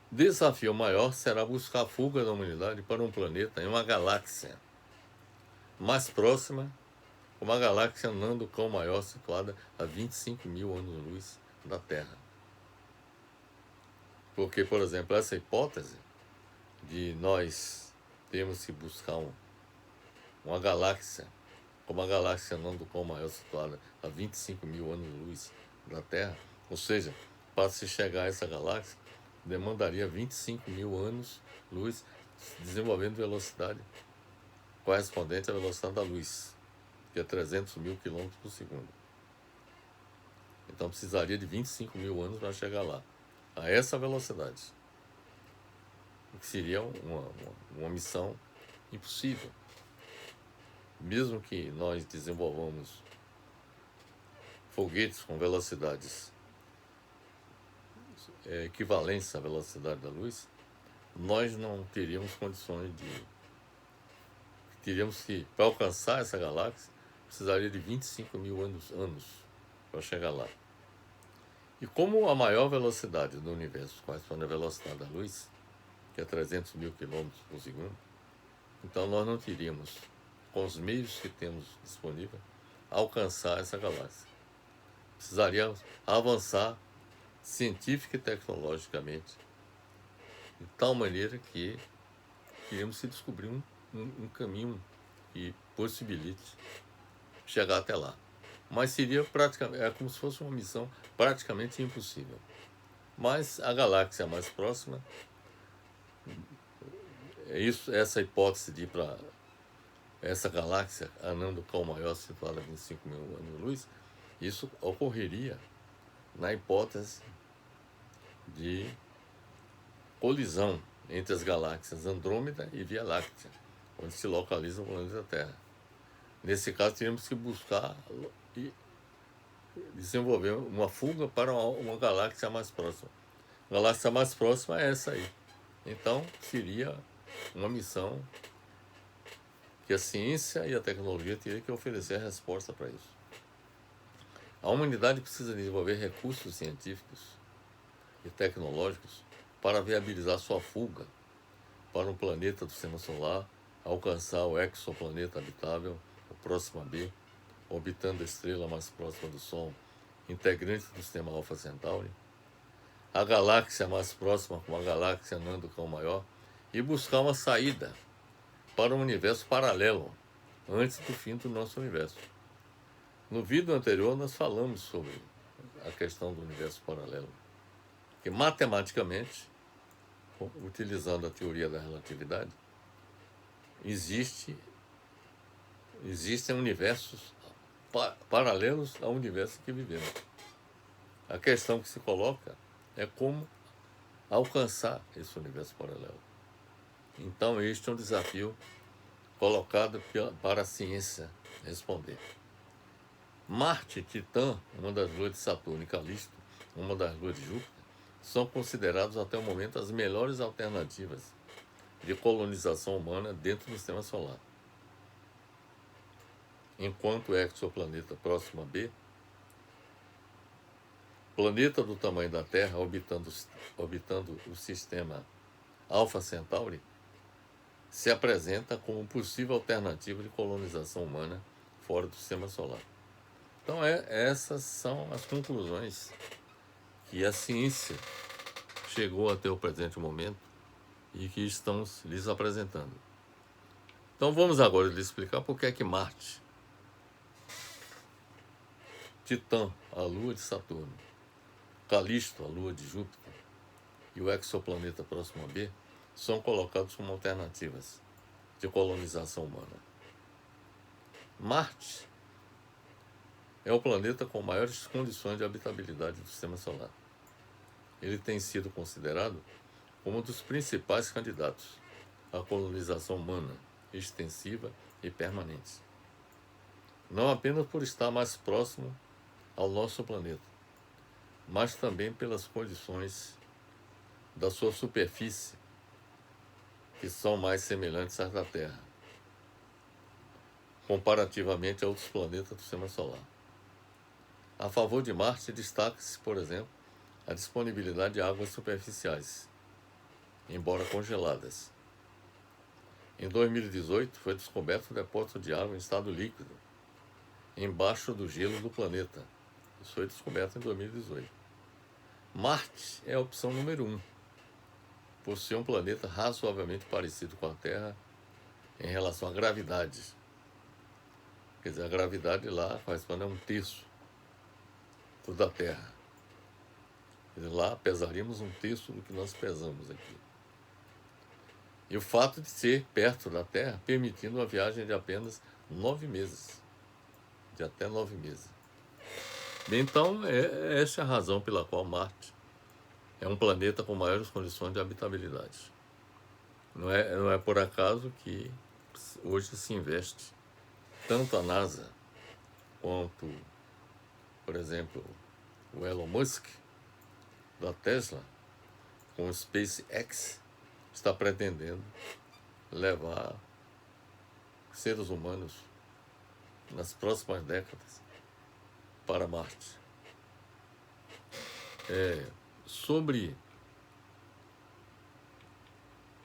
Desafio maior será buscar a fuga da humanidade para um planeta em uma galáxia mais próxima, uma galáxia anã do Cão Maior situada a 25 mil anos-luz da Terra. Porque, por exemplo, essa hipótese de nós termos que buscar uma galáxia, como a galáxia anã do Cão Maior situada a 25 mil anos-luz da Terra, ou seja, para se chegar a essa galáxia, demandaria 25 mil anos-luz desenvolvendo velocidade correspondente à velocidade da luz, que é 300 mil quilômetros por segundo. Então precisaria de 25 mil anos para chegar lá, a essa velocidade, o que seria uma missão impossível. Mesmo que nós desenvolvamos foguetes com velocidades equivalentes à velocidade da luz, nós não teríamos condições de... Teríamos que, para alcançar essa galáxia, precisaria de 25 mil anos para chegar lá. E como a maior velocidade do universo corresponde à velocidade da luz, que é 300 mil quilômetros por segundo, então nós não teríamos, com os meios que temos disponíveis, alcançar essa galáxia. Precisaríamos avançar científica e tecnologicamente, de tal maneira que iríamos se descobrir um caminho que possibilite chegar até lá. Mas seria praticamente, como se fosse uma missão praticamente impossível. Mas a galáxia mais próxima, essa hipótese de ir para essa galáxia, anã do Cão Maior, situada a 25 mil anos-luz, isso ocorreria na hipótese de colisão entre as galáxias Andrômeda e Via Láctea, onde se localiza o planeta Terra. Nesse caso, teríamos que buscar e desenvolver uma fuga para uma galáxia mais próxima. A galáxia mais próxima é essa aí. Então, seria uma missão que a ciência e a tecnologia teriam que oferecer a resposta para isso. A humanidade precisa desenvolver recursos científicos e tecnológicos para viabilizar sua fuga para um planeta do sistema solar, alcançar o exoplaneta habitável, o Próxima B, orbitando a estrela mais próxima do Sol, integrante do sistema Alpha Centauri, a galáxia mais próxima com a galáxia anã do Cão Maior, e buscar uma saída para um universo paralelo, antes do fim do nosso universo. No vídeo anterior nós falamos sobre a questão do universo paralelo, que matematicamente, utilizando a teoria da relatividade, existem universos paralelos ao universo que vivemos. A questão que se coloca é como alcançar esse universo paralelo. Então este é um desafio colocado para a ciência responder. Marte, Titã, uma das luas de Saturno, e Calisto, uma das luas de Júpiter, são considerados até o momento as melhores alternativas de colonização humana dentro do sistema solar. Enquanto o exoplaneta Próxima B, planeta do tamanho da Terra orbitando o sistema Alpha Centauri, se apresenta como possível alternativa de colonização humana fora do sistema solar. Então essas são as conclusões que a ciência chegou até o presente momento e que estamos lhes apresentando. Então vamos agora lhes explicar por que é que Marte, Titã, a lua de Saturno, Calisto, a lua de Júpiter, e o exoplaneta Próxima B são colocados como alternativas de colonização humana. Marte é o planeta com maiores condições de habitabilidade do sistema solar. Ele tem sido considerado como um dos principais candidatos à colonização humana extensiva e permanente. Não apenas por estar mais próximo ao nosso planeta, mas também pelas condições da sua superfície, que são mais semelhantes às da Terra, comparativamente a outros planetas do sistema solar. A favor de Marte, destaca-se, por exemplo, a disponibilidade de águas superficiais, embora congeladas. Em 2018, foi descoberto um depósito de água em estado líquido, embaixo do gelo do planeta. Isso foi descoberto em 2018. Marte é a opção número 1, por ser um planeta razoavelmente parecido com a Terra em relação à gravidade. Quer dizer, a gravidade lá corresponde a 1/3 da Terra. Quer dizer, lá pesaríamos 1/3 do que nós pesamos aqui. E o fato de ser perto da Terra, permitindo uma viagem de apenas 9 meses, de até 9 meses. Bem, então, essa é a razão pela qual Marte é um planeta com maiores condições de habitabilidade. Não é por acaso que hoje se investe tanto a NASA quanto, por exemplo, o Elon Musk, da Tesla, com o SpaceX, está pretendendo levar seres humanos nas próximas décadas para Marte. Sobre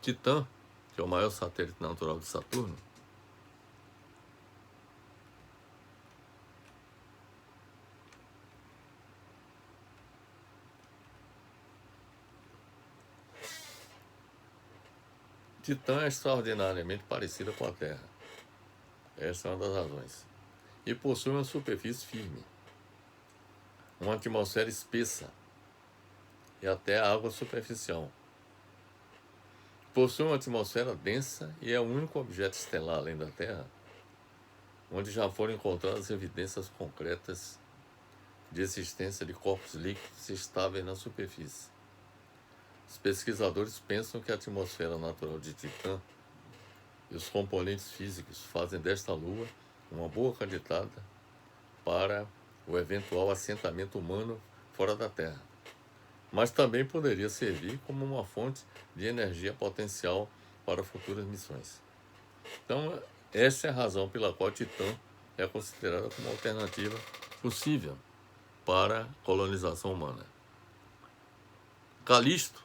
Titã, que é o maior satélite natural de Saturno, Titã é extraordinariamente parecida com a Terra. Essa é uma das razões. E possui uma superfície firme, uma atmosfera espessa e até água superficial. Possui uma atmosfera densa e é o único objeto estelar além da Terra onde já foram encontradas evidências concretas de existência de corpos líquidos estáveis na superfície. Os pesquisadores pensam que a atmosfera natural de Titã e os componentes físicos fazem desta Lua uma boa candidata para o eventual assentamento humano fora da Terra, mas também poderia servir como uma fonte de energia potencial para futuras missões. Então, essa é a razão pela qual Titã é considerada como uma alternativa possível para a colonização humana. Calisto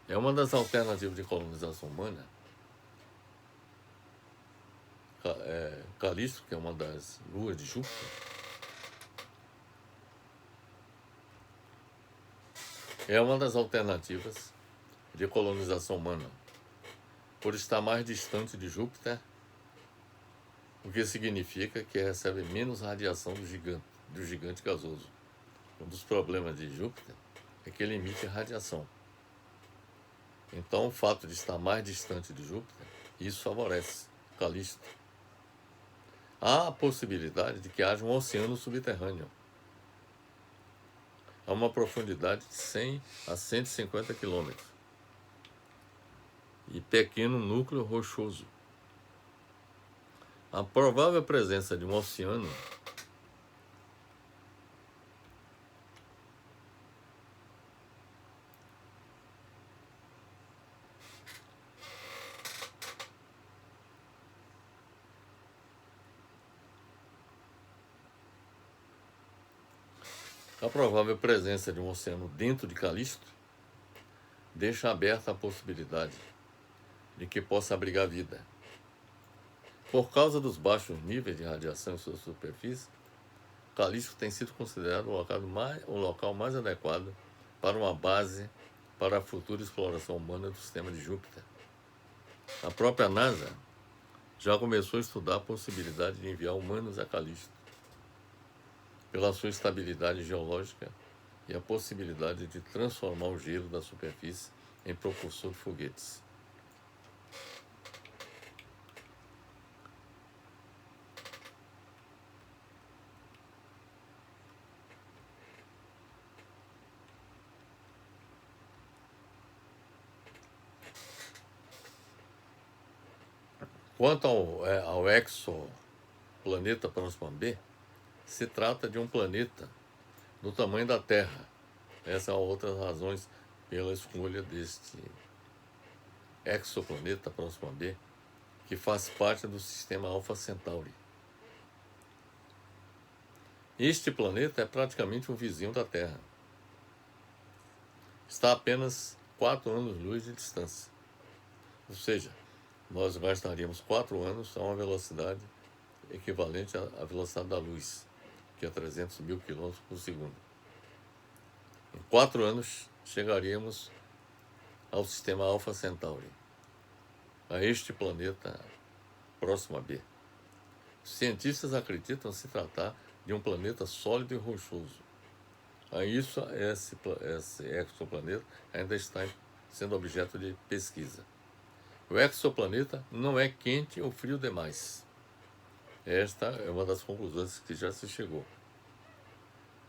é uma das alternativas de colonização humana. Calisto, que é uma das luas de Júpiter, é uma das alternativas de colonização humana, por estar mais distante de Júpiter, o que significa que recebe menos radiação do gigante gasoso. Um dos problemas de Júpiter é que ele emite radiação. Então, o fato de estar mais distante de Júpiter, isso favorece Calisto. Há a possibilidade de que haja um oceano subterrâneo a uma profundidade de 100 a 150 quilômetros e pequeno núcleo rochoso. A provável presença de um oceano dentro de Calisto deixa aberta a possibilidade de que possa abrigar vida. Por causa dos baixos níveis de radiação em sua superfície, Calisto tem sido considerado o local mais adequado para uma base para a futura exploração humana do sistema de Júpiter. A própria NASA já começou a estudar a possibilidade de enviar humanos a Calisto, pela sua estabilidade geológica e a possibilidade de transformar o gelo da superfície em propulsor de foguetes. Quanto ao exoplaneta Próxima B, se trata de um planeta do tamanho da Terra. Essa é uma outras razões pela escolha deste exoplaneta Próxima B, que faz parte do sistema Alpha Centauri. Este planeta é praticamente um vizinho da Terra. Está a apenas 4 anos-luz de distância. Ou seja, nós gastaríamos 4 anos a uma velocidade equivalente à velocidade da luz, que é 300 mil quilômetros por segundo. Em 4 anos, chegaríamos ao sistema Alpha Centauri, a este planeta Próxima B. Os cientistas acreditam se tratar de um planeta sólido e rochoso. Esse exoplaneta ainda está sendo objeto de pesquisa. O exoplaneta não é quente ou frio demais. Esta é uma das conclusões que já se chegou.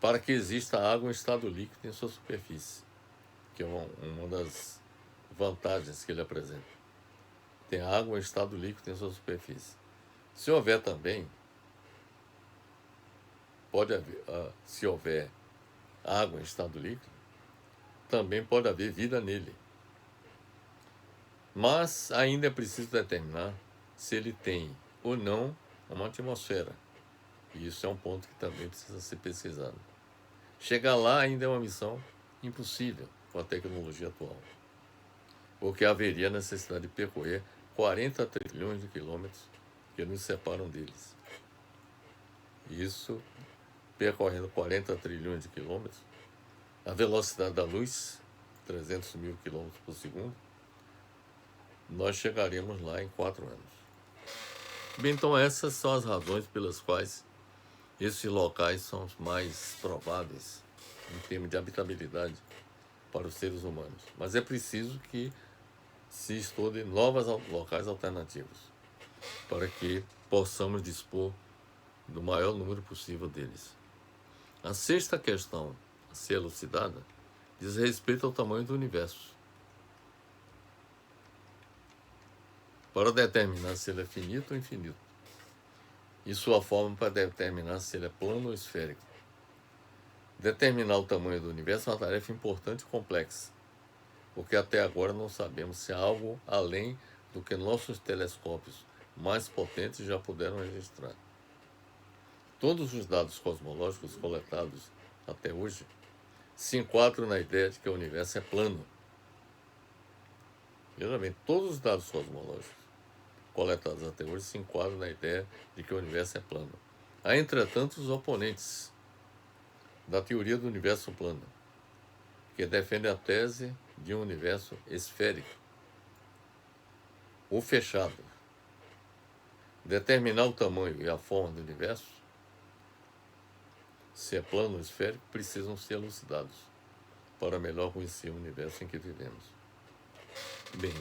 Para que exista água em estado líquido em sua superfície, que é uma das vantagens que ele apresenta. Tem água em estado líquido em sua superfície. Se houver também, pode haver, se houver água em estado líquido, também pode haver vida nele. Mas ainda é preciso determinar se ele tem ou não uma atmosfera. E isso é um ponto que também precisa ser pesquisado. Chegar lá ainda é uma missão impossível com a tecnologia atual, porque haveria necessidade de percorrer 40 trilhões de quilômetros que nos separam deles. Isso, percorrendo 40 trilhões de quilômetros, a velocidade da luz, 300 mil quilômetros por segundo, nós chegaremos lá em 4 anos. Bem, então essas são as razões pelas quais esses locais são os mais prováveis em termos de habitabilidade para os seres humanos. Mas é preciso que se estude novos locais alternativos para que possamos dispor do maior número possível deles. A sexta questão a ser elucidada diz respeito ao tamanho do universo. Para determinar se ele é finito ou infinito, e sua forma para determinar se ele é plano ou esférico. Determinar o tamanho do universo é uma tarefa importante e complexa, porque até agora não sabemos se há algo além do que nossos telescópios mais potentes já puderam registrar. Todos os dados cosmológicos coletados até hoje se enquadram na ideia de que o universo é plano. Veja bem, todos os dados cosmológicos coletados até hoje se enquadram na ideia de que o universo é plano. Há, entretanto, os oponentes da teoria do universo plano, que defendem a tese de um universo esférico ou fechado. Determinar o tamanho e a forma do universo, se é plano ou esférico, precisam ser elucidados para melhor conhecer o universo em que vivemos. Bem,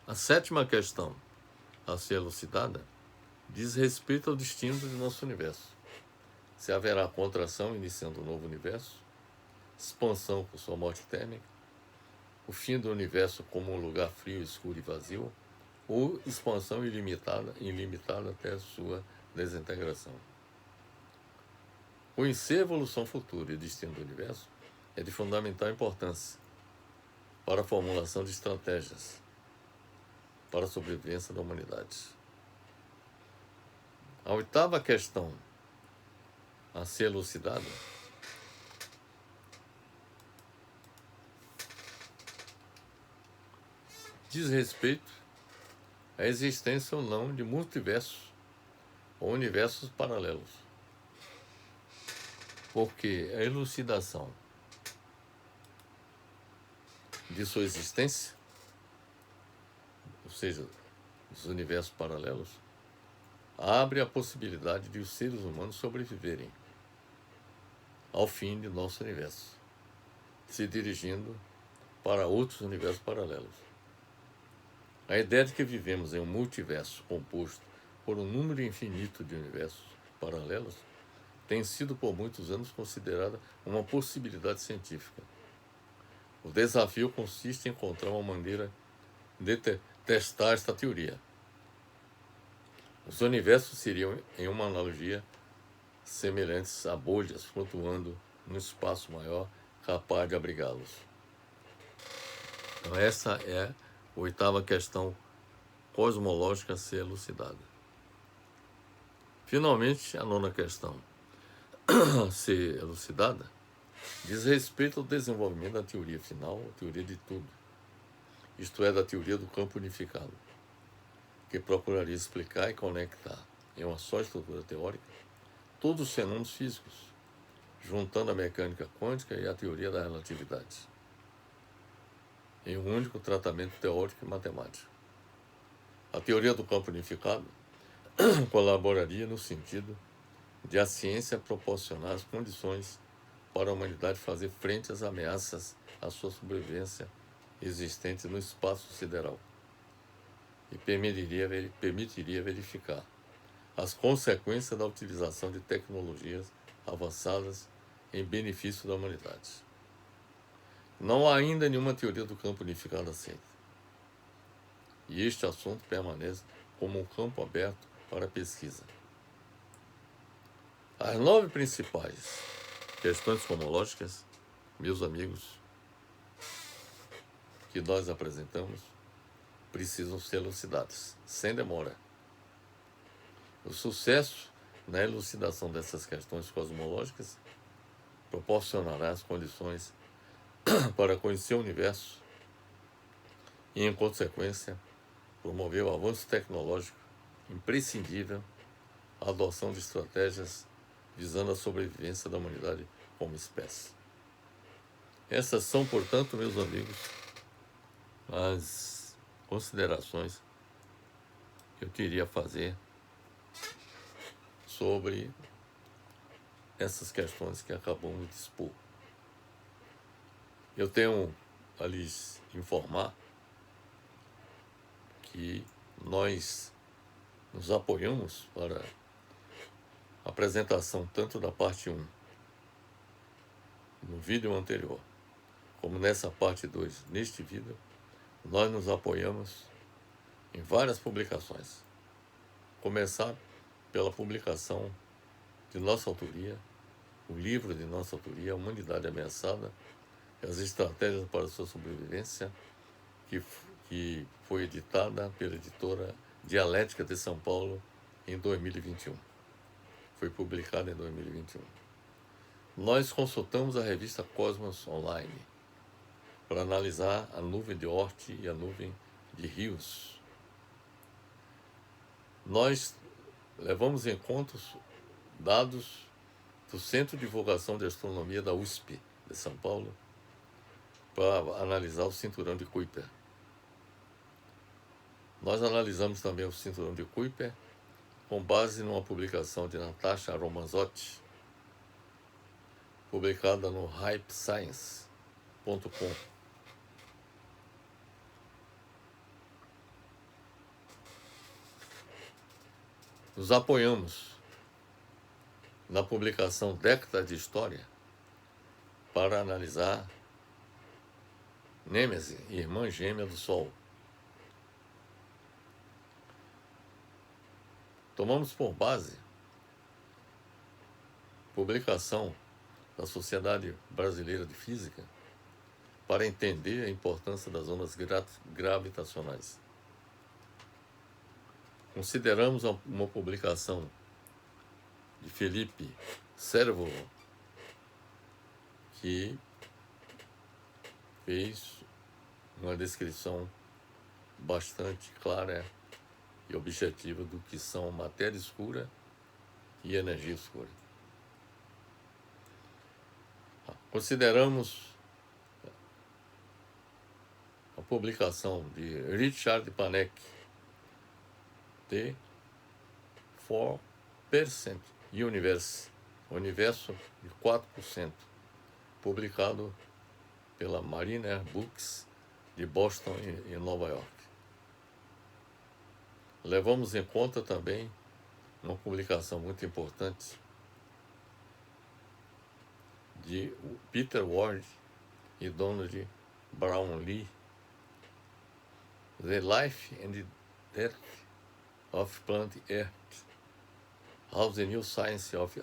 a sétima questão a ser elucidada diz respeito ao destino do nosso universo. Se haverá contração iniciando um novo universo, expansão com sua morte térmica, o fim do universo como um lugar frio, escuro e vazio, ou expansão ilimitada até a sua desintegração. Conhecer a evolução futura e o destino do universo é de fundamental importância para a formulação de estratégias para a sobrevivência da humanidade. A oitava questão a ser elucidada diz respeito à existência ou não de multiversos ou universos paralelos. Porque a elucidação de sua existência, ou seja, dos universos paralelos, abre a possibilidade de os seres humanos sobreviverem ao fim de nosso universo, se dirigindo para outros universos paralelos. A ideia de que vivemos em um multiverso composto por um número infinito de universos paralelos tem sido por muitos anos considerada uma possibilidade científica. O desafio consiste em encontrar uma maneira de testar esta teoria. Os universos seriam, em uma analogia, semelhantes a bolhas flutuando num espaço maior capaz de abrigá-los. Então, essa é a oitava questão cosmológica a ser elucidada. Finalmente, a nona questão a ser elucidada diz respeito ao desenvolvimento da teoria final, a teoria de tudo, isto é, da teoria do campo unificado, que procuraria explicar e conectar em uma só estrutura teórica todos os fenômenos físicos, juntando a mecânica quântica e a teoria da relatividade, em um único tratamento teórico e matemático. A teoria do campo unificado colaboraria no sentido de a ciência proporcionar as condições para a humanidade fazer frente às ameaças à sua sobrevivência existentes no espaço sideral e permitiria verificar as consequências da utilização de tecnologias avançadas em benefício da humanidade. Não há ainda nenhuma teoria do campo unificado aceita, e este assunto permanece como um campo aberto para pesquisa. As 9 principais questões cosmológicas, meus amigos, que nós apresentamos, precisam ser elucidadas, sem demora. O sucesso na elucidação dessas questões cosmológicas proporcionará as condições para conhecer o universo e, em consequência, promover o avanço tecnológico imprescindível, a adoção de estratégias visando a sobrevivência da humanidade como espécie. Essas são, portanto, meus amigos, as considerações que eu queria fazer sobre essas questões que acabamos de expor. Eu tenho a lhes informar que nós nos apoiamos para a apresentação tanto da parte 1 no vídeo anterior, como nessa parte 2 neste vídeo. Nós nos apoiamos em várias publicações. Começar pela publicação de nossa autoria, o livro de nossa autoria, A Humanidade Ameaçada e as Estratégias para a Sua Sobrevivência, que foi editada pela editora Dialética de São Paulo em 2021. Foi publicada em 2021. Nós consultamos a revista Cosmos Online para analisar a nuvem de Oort e a nuvem de Rios. Nós levamos em conta os dados do Centro de Divulgação de Astronomia da USP de São Paulo para analisar o cinturão de Kuiper. Nós analisamos também o cinturão de Kuiper com base numa publicação de Natasha Romanzotti, publicada no hypescience.com. Nos apoiamos na publicação Década de História para analisar Nêmese, irmã gêmea do Sol. Tomamos por base publicação da Sociedade Brasileira de Física para entender a importância das ondas gravitacionais. Consideramos uma publicação de Felipe Servo, que fez uma descrição bastante clara e objetiva do que são matéria escura e energia escura. Consideramos a publicação de Richard Panek, The 4% Universe, Universo de 4%, publicado pela Mariner Books de Boston e Nova York. Levamos em conta também uma publicação muito importante de Peter Ward e Donald Brownlee, The Life and the Death of Planet Earth, How the New Science of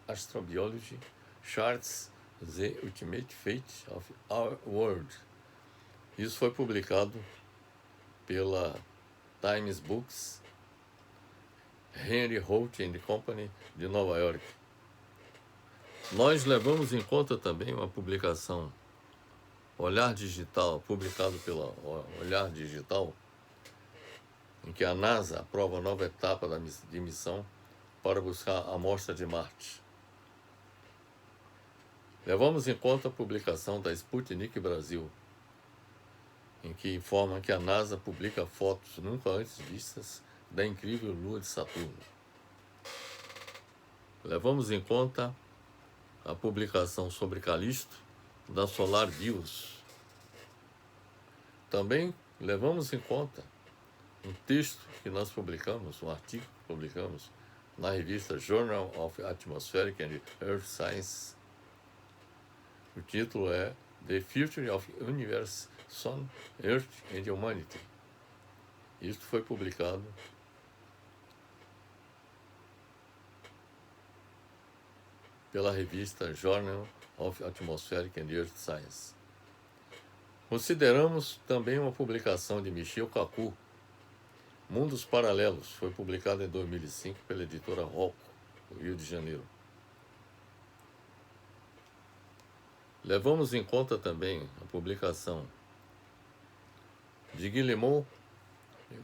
Astrobiology Charts the Ultimate Fate of Our World. Isso foi publicado pela Times Books, Henry Holt and Company, de Nova York. Nós levamos em conta também uma publicação, Olhar Digital, publicado pela Olhar Digital, em que a NASA aprova a nova etapa de missão para buscar a amostra de Marte. Levamos em conta a publicação da Sputnik Brasil, em que informa que a NASA publica fotos nunca antes vistas da incrível lua de Saturno. Levamos em conta a publicação sobre Calisto da Solar Bios, Também levamos em conta um texto que nós publicamos, um artigo que publicamos na revista Journal of Atmospheric and Earth Science. O título é The Future of Universe, Sun, Earth and Humanity. Isto foi publicado pela revista Journal of Atmospheric and Earth Science. Consideramos também uma publicação de Michio Kaku, Mundos Paralelos, foi publicada em 2005 pela editora Rocco, do Rio de Janeiro. Levamos em conta também a publicação de Guillemot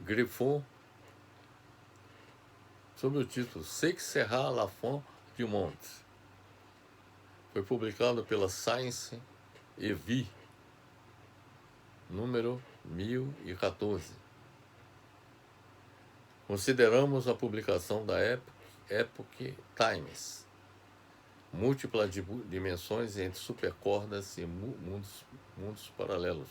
Griffon sob o título C'est que sera la fin du monde. Foi publicado pela Science et Vie, número 1014. Consideramos a publicação da Epoch Times, múltiplas dimensões entre supercordas e mundos paralelos.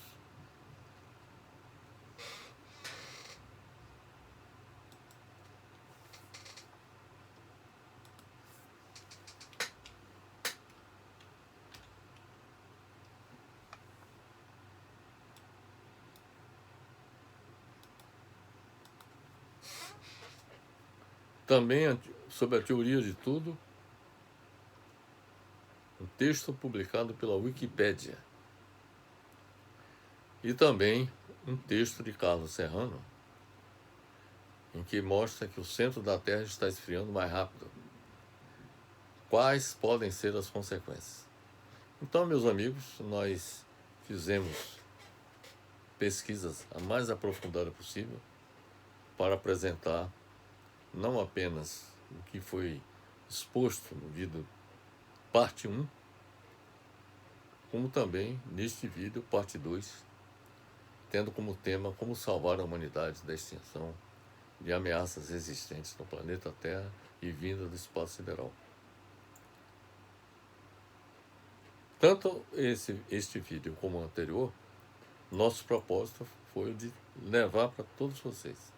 Também sobre a teoria de tudo, um texto publicado pela Wikipédia. E também um texto de Carlos Serrano, em que mostra que o centro da Terra está esfriando mais rápido. Quais podem ser as consequências? Então, meus amigos, nós fizemos pesquisas a mais aprofundada possível para apresentar não apenas o que foi exposto no vídeo parte 1, como também neste vídeo parte 2, tendo como tema como salvar a humanidade da extinção de ameaças existentes no planeta Terra e vinda do espaço sideral. Tanto este vídeo como o anterior, nosso propósito foi de levar para todos vocês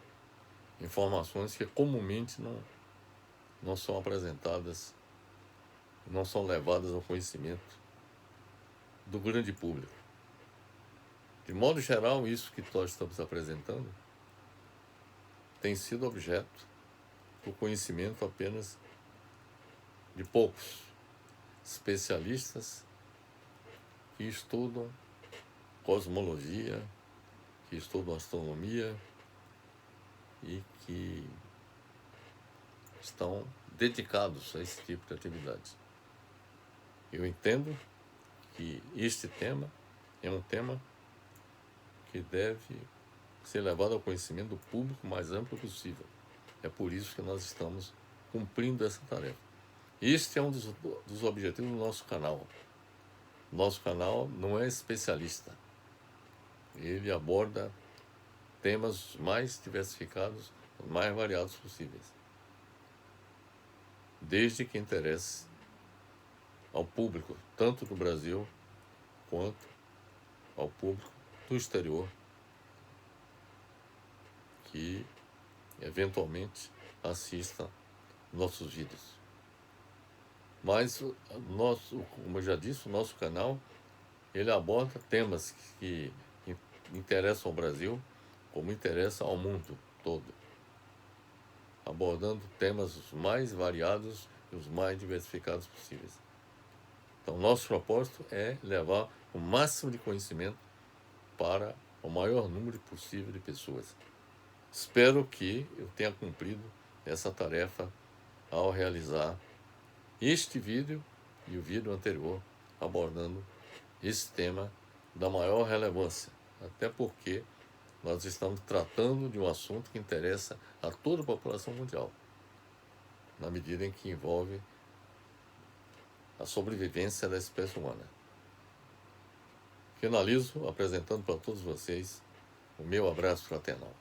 informações que comumente não são apresentadas, não são levadas ao conhecimento do grande público. De modo geral, isso que nós estamos apresentando tem sido objeto do conhecimento apenas de poucos especialistas que estudam cosmologia, que estudam astronomia e que estão dedicados a esse tipo de atividade. Eu entendo que este tema é um tema que deve ser levado ao conhecimento do público mais amplo possível. É por isso que nós estamos cumprindo essa tarefa. Este é um dos objetivos do nosso canal. Nosso canal não é especialista. Ele aborda temas mais diversificados, mais variados possíveis, desde que interesse ao público, tanto do Brasil, quanto ao público do exterior, que eventualmente assista nossos vídeos. Mas, como eu já disse, o nosso canal, ele aborda temas que interessam ao Brasil, como interessa ao mundo todo, abordando temas os mais variados e os mais diversificados possíveis. Então, nosso propósito é levar o máximo de conhecimento para o maior número possível de pessoas. Espero que eu tenha cumprido essa tarefa ao realizar este vídeo e o vídeo anterior abordando esse tema da maior relevância, até porque nós estamos tratando de um assunto que interessa a toda a população mundial, na medida em que envolve a sobrevivência da espécie humana. Finalizo apresentando para todos vocês o meu abraço fraternal.